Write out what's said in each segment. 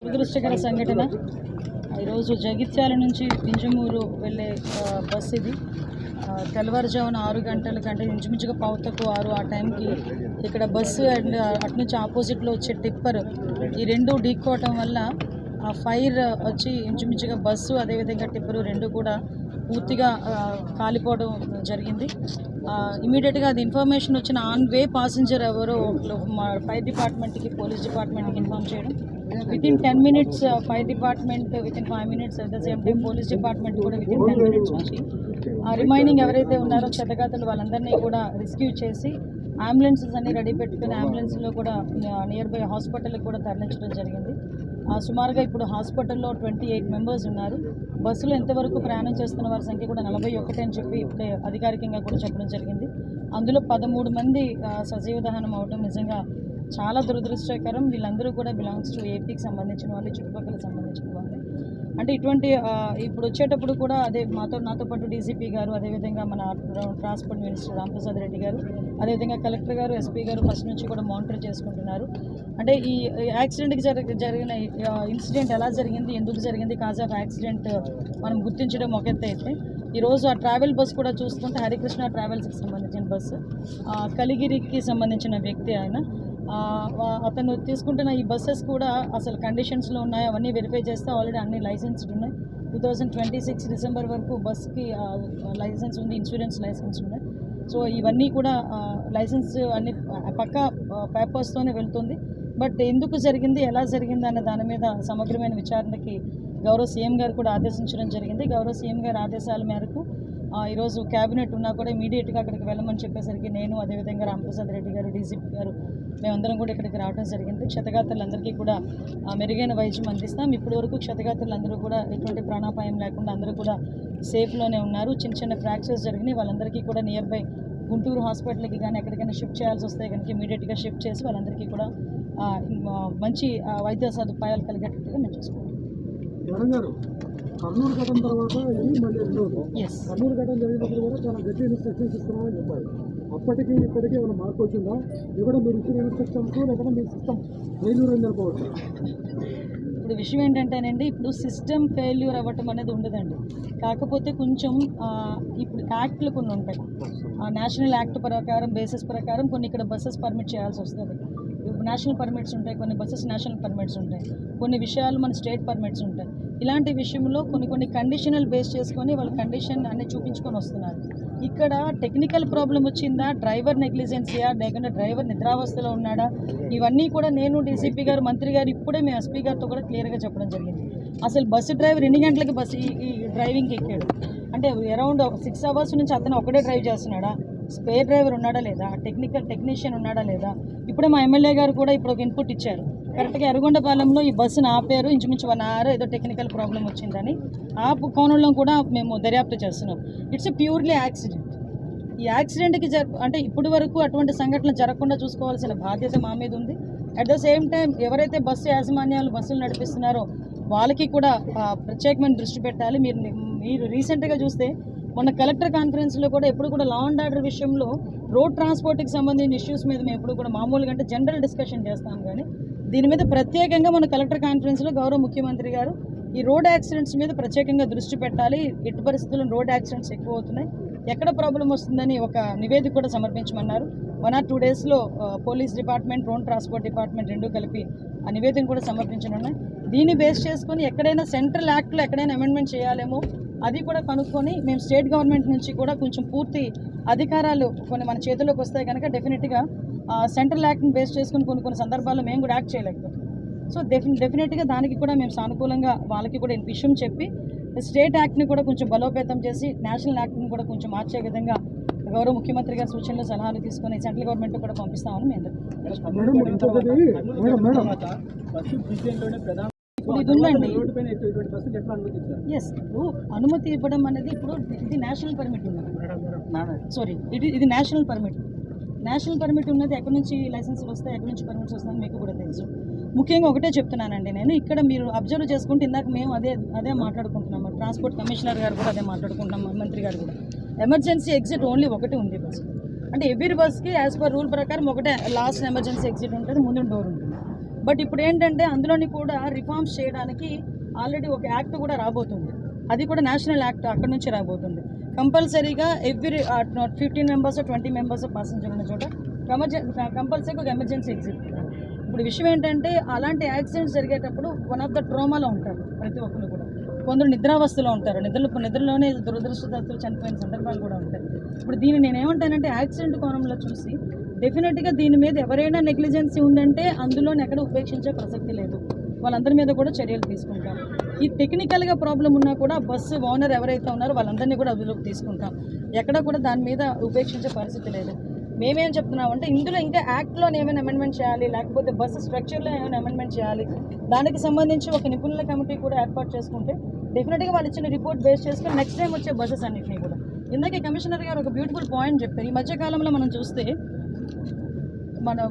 దురదృష్టకర సంఘటన. ఈరోజు జగిత్యాల నుంచి వింజమూరు వెళ్ళే బస్సు ఇది. తెల్లవారుజామున 6 గంటల కంటే ఇంచుమించుగా పావుతకు 6 ఆ టైంకి ఇక్కడ బస్సు అండ్ అటు నుంచి ఆపోజిట్లో వచ్చే టిప్పర్ ఈ రెండు ఢీక్కోవటం వల్ల ఆ ఫైర్ వచ్చి ఇంచుమించుగా బస్సు అదేవిధంగా టిప్పరు రెండు కూడా పూర్తిగా కాలిపోవడం జరిగింది. ఇమీడియట్గా అది ఇన్ఫర్మేషన్ వచ్చిన ఆన్ వే పాసెంజర్ ఎవరో ఫైర్ డిపార్ట్మెంట్కి పోలీస్ డిపార్ట్మెంట్కి ఇన్ఫార్మ్ చేయడం. Within 10 minutes fire department, within 5 minutes at the same time police department కూడా వితిన్ 10 minutes వచ్చి రిమైనింగ్ ఎవరైతే ఉన్నారో క్షతగాతులు వాళ్ళందరినీ కూడా రెస్క్యూ చేసి అంబులెన్సెస్ అన్ని రెడీ పెట్టుకుని అంబులెన్స్లో కూడా నియర్ బై హాస్పిటల్కి కూడా తరలించడం జరిగింది. సుమారుగా ఇప్పుడు హాస్పిటల్లో 28 members ఉన్నారు. బస్సులో ఎంతవరకు ప్రయాణం చేస్తున్న వారి సంఖ్య కూడా 41 అని చెప్పి ఇప్పుడే అధికారికంగా కూడా చెప్పడం జరిగింది. అందులో 13 మంది సజీవ దహనం అవడం నిజంగా చాలా దురదృష్టకరం. వీళ్ళందరూ కూడా బిలాంగ్స్ టు ఏపీకి సంబంధించిన వాళ్ళు, చుట్టుపక్కల సంబంధించిన వాళ్ళు. అంటే ఇటువంటి ఇప్పుడు వచ్చేటప్పుడు కూడా అదే నాతో పాటు డీజీపీ గారు, అదేవిధంగా మన ట్రాన్స్పోర్ట్ మినిస్టర్ రాంప్రసాద్ రెడ్డి గారు, అదేవిధంగా కలెక్టర్ గారు, ఎస్పీ గారు ఫస్ట్ నుంచి కూడా మానిటర్ చేసుకుంటున్నారు. అంటే ఈ యాక్సిడెంట్కి జరిగిన ఇన్సిడెంట్ ఎలా జరిగింది, ఎందుకు జరిగింది, కాజ్ ఆఫ్ యాక్సిడెంట్ మనం గుర్తించడం ఒక ఎత్తు అయితే, ఈరోజు ఆ ట్రావెల్ బస్ కూడా చూసుకుంటే హరికృష్ణ ట్రావెల్స్కి సంబంధించిన బస్సు, కలిగిరికి సంబంధించిన వ్యక్తి ఆయన. అతను తీసుకుంటున్న ఈ బస్సెస్ కూడా అసలు కండిషన్స్లో ఉన్నాయి, అవన్నీ వెరిఫై చేస్తే ఆల్రెడీ అన్ని లైసెన్స్డ్ ఉన్నాయి. 2026 December వరకు బస్కి లైసెన్స్ ఉంది, ఇన్సూరెన్స్ లైసెన్స్ ఉన్నాయి. సో ఇవన్నీ కూడా లైసెన్స్ అన్ని పక్క పేపర్స్తోనే వెళ్తుంది. బట్ ఎందుకు జరిగింది, ఎలా జరిగింది అన్న దాని మీద సమగ్రమైన విచారణకి గౌరవ సీఎం గారు కూడా ఆదేశించడం జరిగింది. గౌరవ సీఎం గారి ఆదేశాల మేరకు ఈరోజు క్యాబినెట్ ఉన్నా కూడా ఇమీడియట్గా అక్కడికి వెళ్ళమని చెప్పేసరికి నేను, అదేవిధంగా రాంప్రసాద్ రెడ్డి గారు, డీజీపీ గారు, మేమందరం కూడా ఇక్కడికి రావడం జరిగింది. క్షతగాత్రులందరికీ కూడా మెరుగైన వైద్యం అందిస్తాం. ఇప్పటి వరకు క్షతగాత్రులందరూ కూడా ఎటువంటి ప్రాణాపాయం లేకుండా అందరూ కూడా సేఫ్లోనే ఉన్నారు. చిన్న చిన్న ఫ్రాక్చర్స్ జరిగినాయి. వాళ్ళందరికీ కూడా నియర్ బై గుంటూరు హాస్పిటల్కి కానీ ఎక్కడికైనా షిఫ్ట్ చేయాల్సి వస్తే కనుక ఇమీడియట్గా షిఫ్ట్ చేసి వాళ్ళందరికీ కూడా మంచి వైద్య సదుపాయాలు కలిగేటట్టుగా మేము చూసుకుంటాం. కర్నూలు ఘటన తర్వాత ఇది మళ్ళీ రెండోది. కర్నూలు ఘటన జరిగినప్పుడు కూడా చాలా గట్టి ఇన్స్ట్రక్షన్స్ ఇస్తున్నామని చెప్పారు. అప్పటికి ఇప్పటికీ ఏమైనా మార్పు వచ్చిందా? ఇక్కడ మీరు ఇచ్చిన ఇన్స్ట్రక్షన్స్ లేకపోతే మీ సిస్టమ్ ఫెయిల్యూర్ అని అనుకోవచ్చు. ఇప్పుడు విషయం ఏంటంటేనండి, ఇప్పుడు సిస్టమ్ ఫెయిల్యూర్ అవ్వటం అనేది ఉండదండి. కాకపోతే కొంచెం ఇప్పుడు యాక్ట్లు కొన్ని ఉంటాయి. నేషనల్ యాక్ట్ ప్రకారం, బేసిస్ ప్రకారం కొన్ని ఇక్కడ బస్సెస్ పర్మిట్ చేయాల్సి వస్తుంది. నేషనల్ పర్మిట్స్ ఉంటాయి, కొన్ని బస్సెస్ నేషనల్ పర్మిట్స్ ఉంటాయి, కొన్ని విషయాలు మన స్టేట్ పర్మిట్స్ ఉంటాయి. ఇలాంటి విషయంలో కొన్ని కండిషనల్ బేస్ చేసుకొని వాళ్ళ కండిషన్ అన్నీ చూపించుకొని వస్తున్నారు. ఇక్కడ టెక్నికల్ ప్రాబ్లం వచ్చిందా, డ్రైవర్ నెగ్లిజెన్సీయా, లేకుంటే డ్రైవర్ నిద్రావస్థలో ఉన్నాడా, ఇవన్నీ కూడా నేను, డీసీపీ గారు, మంత్రి గారు ఇప్పుడే మేము ఎస్పీ గారితో కూడా క్లియర్గా చెప్పడం జరిగింది. అసలు బస్సు డ్రైవర్ ఎన్ని గంటలకి బస్సు ఈ డ్రైవింగ్కి ఎక్కాడు అంటే అరౌండ్ 6 hours నుంచి అతను ఒకటే డ్రైవ్ చేస్తున్నాడా, స్పేర్ డ్రైవర్ ఉన్నాడా లేదా, టెక్నీషియన్ ఉన్నాడా లేదా. ఇప్పుడే మా ఎమ్మెల్యే గారు కూడా ఇప్పుడు ఒక ఇన్పుట్ ఇచ్చారు. కరెక్ట్గా ఎర్రగొండపాలెంలో ఈ బస్సును ఆపారు, ఇంచుమించు 1 hour ఏదో టెక్నికల్ ప్రాబ్లం వచ్చిందని. ఆ కోణంలో కూడా మేము దర్యాప్తు చేస్తున్నాం. It's a purely accident. ఈ యాక్సిడెంట్కి అంటే ఇప్పటి వరకు అటువంటి సంఘటనలు జరగకుండా చూసుకోవాల్సిన బాధ్యత మా మీద ఉంది. అట్ ద సేమ్ టైం ఎవరైతే బస్సు యాజమాన్యాలు బస్సులు నడిపిస్తున్నారో వాళ్ళకి కూడా ప్రత్యేకమైన దృష్టి పెట్టాలి. మీరు రీసెంట్గా చూస్తే మొన్న కలెక్టర్ కాన్ఫరెన్స్లో కూడా ఎప్పుడు కూడా లా అండ్ ఆర్డర్ విషయంలో రోడ్ ట్రాన్స్పోర్ట్కి సంబంధించిన ఇష్యూస్ మీద మేము ఎప్పుడు కూడా మామూలుగా అంటే జనరల్ డిస్కషన్ చేస్తాం, కానీ దీని మీద ప్రత్యేకంగా మన కలెక్టర్ కాన్ఫరెన్స్లో గౌరవ ముఖ్యమంత్రి గారు ఈ రోడ్ యాక్సిడెంట్స్ మీద ప్రత్యేకంగా దృష్టి పెట్టాలి. ఎట్టి పరిస్థితుల్లో రోడ్ యాక్సిడెంట్స్ ఎక్కువ అవుతున్నాయి, ఎక్కడ ప్రాబ్లం వస్తుందని ఒక నివేదిక కూడా సమర్పించమన్నారు. 1 or 2 daysలో police department, road transport department రెండూ కలిపి ఆ నివేదిక కూడా సమర్పించనున్నాయి. దీన్ని బేస్ చేసుకొని ఎక్కడైనా సెంట్రల్ యాక్ట్లో ఎక్కడైనా అమెండ్మెంట్ చేయాలేమో అది కూడా కనుక్కొని మేము స్టేట్ గవర్నమెంట్ నుంచి కూడా కొంచెం పూర్తి అధికారాలు కొన్ని మన చేతుల్లోకి వస్తాయి కనుక డెఫినెట్గా సెంట్రల్ యాక్ట్ని బేస్ చేసుకుని కొన్ని సందర్భాల్లో మేము కూడా యాక్ట్ చేయలేకపోతాం. సో డెఫినెట్గా దానికి కూడా మేము సానుకూలంగా వాళ్ళకి కూడా విషయం చెప్పి స్టేట్ యాక్ట్ని కూడా కొంచెం బలోపేతం చేసి నేషనల్ యాక్ట్ని కూడా కొంచెం మార్చే విధంగా గౌరవ ముఖ్యమంత్రి గారి సూచనలు, సలహాలు తీసుకొని సెంట్రల్ గవర్నమెంట్ కూడా పంపిస్తామని మేము ఇప్పుడు ఇది ఉందండి. ఎస్, అనుమతి ఇవ్వడం అనేది ఇప్పుడు ఇది నేషనల్ పర్మిట్ ఉన్నది. సారీ, ఇది నేషనల్ పర్మిట్. నేషనల్ పర్మిట్ ఉన్నది ఎక్కడి నుంచి లైసెన్సులు వస్తాయి, ఎక్కడి నుంచి పర్మిట్స్ వస్తాయని మీకు కూడా తెలుసు. ముఖ్యంగా ఒకటే చెప్తున్నానండి నేను, ఇక్కడ మీరు అబ్జర్వ్ చేసుకుంటే ఇందాక మేము అదే మాట్లాడుకుంటున్నాము, ట్రాన్స్పోర్ట్ కమిషనర్ గారు కూడా అదే మాట్లాడుకుంటున్నాం, మంత్రి గారు కూడా. ఎమర్జెన్సీ ఎగ్జిట్ ఓన్లీ ఒకటి ఉంది బస్. అంటే ఎవ్రీ బస్కి యాజ్ పర్ రూల్ ప్రకారం ఒకటే లాస్ట్ ఎమర్జెన్సీ ఎగ్జిట్ ఉంటుంది, ముందు డోర్ ఉంటుంది. బట్ ఇప్పుడు ఏంటంటే అందులోని కూడా రిఫార్మ్స్ చేయడానికి ఆల్రెడీ ఒక యాక్ట్ కూడా రాబోతుంది. అది కూడా నేషనల్ యాక్ట్ అక్కడ నుంచి రాబోతుంది. కంపల్సరీగా ఎవ్రీ 15 మెంబర్స్ 20 మెంబర్స్ ప్యాసింజర్ ఉన్న చోట కంపల్సరీగా ఒక ఎమర్జెన్సీ ఎగ్జిట్. ఇప్పుడు విషయం ఏంటంటే అలాంటి యాక్సిడెంట్స్ జరిగేటప్పుడు వన్ ఆఫ్ ద ట్రోమాలో ఉంటారు ప్రతి ఒక్కరు కూడా. కొందరు నిద్రావస్థలో ఉంటారు, నిద్రలోనే దురదృష్టవశాత్తు చనిపోయిన సందర్భాలు కూడా ఉంటాయి. ఇప్పుడు దీన్ని నేను ఏమంటానంటే యాక్సిడెంట్ కోణంలో చూసి డెఫినెట్గా దీని మీద ఎవరైనా నెగ్లిజెన్సీ ఉందంటే అందులోనే ఎక్కడ ఉపేక్షించే ప్రసక్తి లేదు. వాళ్ళందరి మీద కూడా చర్యలు తీసుకుంటాం. ఈ టెక్నికల్గా ప్రాబ్లం ఉన్నా కూడా బస్సు ఓనర్ ఎవరైతే ఉన్నారో వాళ్ళందరినీ కూడా అదుపులోకి తీసుకుంటాం. ఎక్కడ కూడా దాని మీద ఉపేక్షించే పరిస్థితి లేదు. మేమేం చెప్తున్నామంటే ఇందులో ఇంకా యాక్ట్లో ఏమైనా అమెండ్మెంట్ చేయాలి, లేకపోతే బస్సు స్ట్రక్చర్లో ఏమైనా అమెండ్మెంట్ చేయాలి, దానికి సంబంధించి ఒక నిపుణుల కమిటీ కూడా ఏర్పాటు చేసుకుంటే డెఫినెట్గా వాళ్ళు ఇచ్చిన రిపోర్ట్ బేస్ చేసుకుని నెక్స్ట్ టైం వచ్చే బస్సెస్ అన్నింటినీ కూడా. ఇందాకే కమిషనర్ గారు ఒక బ్యూటిఫుల్ పాయింట్ చెప్పారు. ఈ మధ్యకాలంలో మనం చూస్తే మన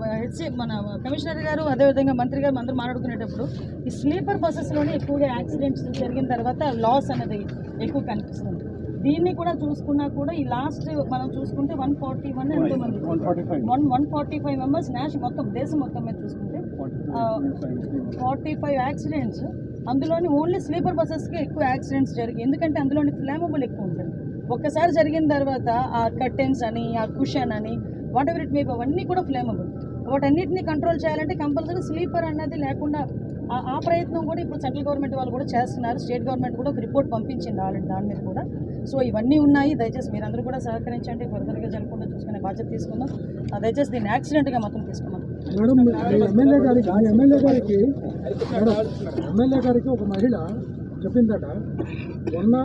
కమిషనర్ గారు అదేవిధంగా మంత్రి గారు అందరూ మాట్లాడుకునేటప్పుడు ఈ స్లీపర్ బస్సెస్లోనే ఎక్కువగా యాక్సిడెంట్స్ జరిగిన తర్వాత లాస్ అనేది ఎక్కువ కనిపిస్తుంది. దీన్ని కూడా చూసుకున్నా కూడా ఈ లాస్ట్ మనం చూసుకుంటే 141 ఎంతోమంది 145 మెంబర్స్ మొత్తం దేశం మొత్తం మీద చూసుకుంటే 45 యాక్సిడెంట్స్. అందులోని ఓన్లీ స్లీపర్ బస్సెస్కి ఎక్కువ యాక్సిడెంట్స్ జరిగాయి. ఎందుకంటే అందులోని ఫ్లామబుల్ ఎక్కువ ఉంటుంది. ఒక్కసారి జరిగిన తర్వాత ఆ కర్టెన్స్ అని, ఆ కుషన్ అని, వాట్ ఎవర్ ఇట్ మే అవన్నీ కూడా ఫ్లేమబుల్. వాటన్నిటిని కంట్రోల్ చేయాలంటే కంపల్సరీ స్లీపర్ అన్నది లేకుండా ఆ ప్రయత్నం కూడా ఇప్పుడు సెంట్రల్ గవర్నమెంట్ వాళ్ళు కూడా చేస్తున్నారు. స్టేట్ గవర్నమెంట్ కూడా ఒక రిపోర్ట్ పంపించింది ఆల్రెడీ దాని మీద కూడా. సో ఇవన్నీ ఉన్నాయి. దయచేసి మీరందరూ కూడా సహకరించండి. ఫర్దర్గా జరగకుండా చూసుకునే బాధ్యత తీసుకుందాం. దయచేసి దీన్ని యాక్సిడెంట్గా మాత్రం తీసుకున్నాం. మేడం, ఎమ్మెల్యే గారికి ఒక మహిళ చెప్పిందట 100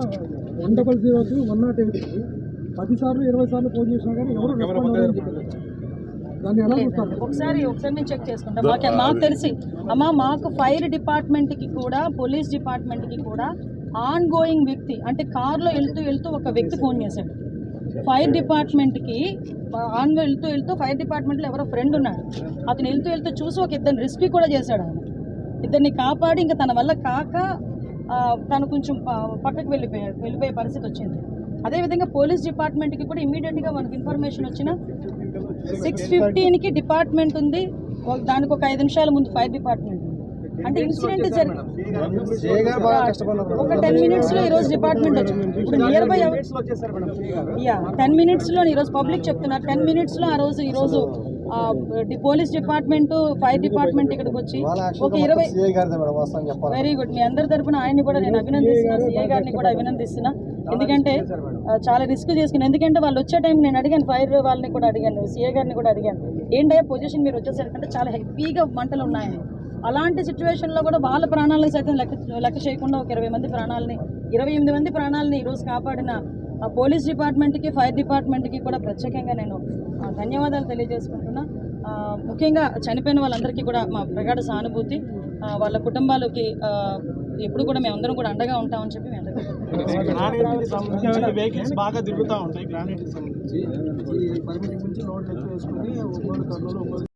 108కి 10 సార్లు 20 సార్లు ఫోన్ చేసినా కానీ ఎవరు రెస్పాండ్ అవ్వలేదని చెప్పిందట. దాన్ని ఎలా చూస్తారు? ఒకసారి మేము చెక్ చేసుకుంటాం. మాకు తెలిసి మాకు ఫైర్ డిపార్ట్మెంట్కి కూడా పోలీస్ డిపార్ట్మెంట్కి కూడా ఆన్ గోయింగ్ వ్యక్తి అంటే కార్లో వెళ్తూ ఒక వ్యక్తి ఫోన్ చేశాడు. ఫైర్ డిపార్ట్మెంట్కి వెళ్తూ ఫైర్ డిపార్ట్మెంట్లో ఎవరో ఫ్రెండ్ ఉన్నాడు. అతను వెళ్తూ చూసి ఒక ఇద్దరిని రెస్క్యూ కూడా చేశాడు. ఆయన ఇద్దరిని కాపాడి ఇంకా తన వల్ల కాక తను కొంచెం పక్కకు వెళ్ళిపోయే పరిస్థితి వచ్చింది. అదేవిధంగా పోలీస్ డిపార్ట్మెంట్కి కూడా ఇమీడియట్గా మనకి ఇన్ఫర్మేషన్ వచ్చిన 6:15కి డిపార్ట్మెంట్ ఉంది, దానికి ఒక 5 నిమిషాల ముందు ఫైర్ డిపార్ట్మెంట్ ఉంది. అంటే ఇన్సిడెంట్ జరిగింది ఒక 10 మినిట్స్లో ఈరోజు డిపార్ట్మెంట్ వచ్చింది. ఇప్పుడు నియర్ బై 10 మినిట్స్లో ఈరోజు పబ్లిక్ చెప్తున్నారు. 10 మినిట్స్లో ఈరోజు పోలీస్ డిపార్ట్మెంట్ ఫైర్ డిపార్ట్మెంట్ ఇక్కడికి వచ్చి ఒక 20 వెరీ గుడ్. మీ అందరి తరఫున ఆయన్ని కూడా నేను అభినందిస్తున్నాను, సిఐ గారిని కూడా అభినందిస్తున్నా. ఎందుకంటే చాలా రిస్క్ చేసుకుని, ఎందుకంటే వాళ్ళు వచ్చే టైం నేను అడిగాను, ఫైర్ వాళ్ళని కూడా అడిగాను, సిఐ గారిని కూడా అడిగాను, ఏంటయ్యా పొజిషన్ మీరు వచ్చేసరికంటే చాలా హెవీగా మంటలు ఉన్నాయని. అలాంటి సిచ్యువేషన్లో కూడా వాళ్ళ ప్రాణాలను సైతం లెక్క చేయకుండా ఒక 28 మంది ప్రాణాలని ఈరోజు కాపాడిన పోలీస్ డిపార్ట్మెంట్కి ఫైర్ డిపార్ట్మెంట్కి కూడా ప్రత్యేకంగా నేను ధన్యవాదాలు తెలియజేసుకుంటున్నా. ముఖ్యంగా చనిపోయిన వాళ్ళందరికీ కూడా మా ప్రగాఢ సానుభూతి. వాళ్ళ కుటుంబాలకి ఎప్పుడు కూడా మేమందరం కూడా అండగా ఉంటామని చెప్పి మేము వెహికల్స్ బాగా తిరుగుతూ ఉంటాయి. గ్రానైట్కి సంబంధించి ఈ పర్మిటింగ్ నుంచి లోడ్ ఎక్కువ వేసుకొని ఒంగోలు కర్నూలు